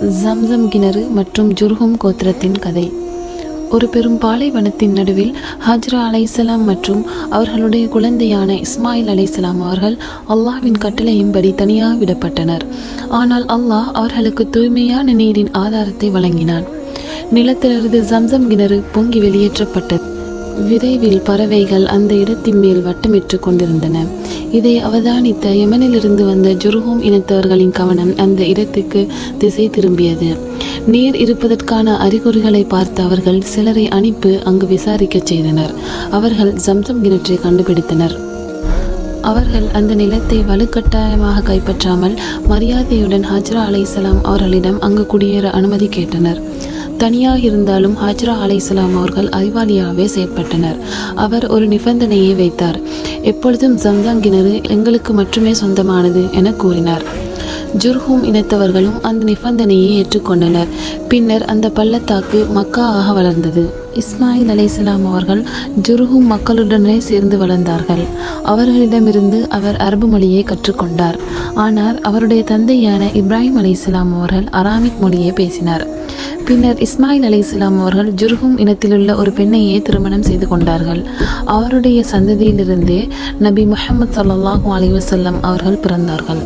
ஜம்சம் கிணறு மற்றும் ஜுர்ஹும் கோத்திரத்தின் கதை. ஒரு பெரும் பாலைவனத்தின் நடுவில் ஹஜ்ரா அலைஹிஸ்ஸலாம் மற்றும் அவர்களுடைய குழந்தையான இஸ்மாயில் அலைஹிஸ்ஸலாம் அவர்கள் அல்லாஹ்வின் கட்டளையின்படி தனியாக விடப்பட்டனர். ஆனால் அல்லாஹ் அவர்களுக்கு தூய்மையான நீரின் ஆதாரத்தை வழங்கினான். நிலத்திலிருந்து ஜம்சம் கிணறு பொங்கி வெளியேற்றப்பட்டது. விரைவில் பறவைகள் அந்த இடத்தின் மேல் வட்டமிட்டு கொண்டிருந்தன. இதை அவதானித்த யமனிலிருந்து வந்த ஜுர்ஹும் இனத்தவர்களின் கவனம் அந்த இடத்துக்கு திசை திரும்பியது. நீர் இருப்பதற்கான அறிகுறிகளை பார்த்த அவர்கள் சிலரை அனுப்பி அங்கு விசாரிக்கச் செய்தனர். அவர்கள் ஜம்சம் கிணற்றை கண்டுபிடித்தனர். அவர்கள் அந்த நிலத்தை வலுக்கட்டாயமாக கைப்பற்றாமல் மரியாதையுடன் ஹஜ்ரா அலைஹிஸ்ஸலாம் அவர்களிடம் அங்கு குடியேற அனுமதி கேட்டனர். தனியாக இருந்தாலும் ஹஜ்ரா அலைஹிஸ்ஸலாம் அவர்கள் அறிவாளியாகவே செயற்பட்டனர். அவர் ஒரு நிபந்தனையை வைத்தார். எப்பொழுதும் ஜம்சம் கிணறு எங்களுக்கு மட்டுமே சொந்தமானது என கூறினார். ஜுர்ஹும் இனத்தவர்களும் அந்த நிபந்தனையை ஏற்றுக்கொண்டனர். பின்னர் அந்த பள்ளத்தாக்கு மக்காவாக வளர்ந்தது. இஸ்மாயில் அலைஹிஸ்ஸலாம் அவர்கள் ஜுர்ஹும் மக்களுடனே சேர்ந்து வளர்ந்தார்கள். அவர்களிடமிருந்து அவர் அரபு மொழியை கற்றுக்கொண்டார். ஆனால் அவருடைய தந்தையான இப்ராஹிம் அலைஹிஸ்ஸலாம் அவர்கள் அராமிக் மொழியை பேசினார். பின்னர் இஸ்மாயில் அலைஹிஸ்ஸலாம் அவர்கள் ஜுர்ஹும் இனத்திலுள்ள ஒரு பெண்ணையே திருமணம் செய்து கொண்டார்கள். அவருடைய சந்ததியிலிருந்தே நபி முஹம்மது ஸல்லல்லாஹு அலைஹி வஸல்லம் அவர்கள் பிறந்தார்கள்.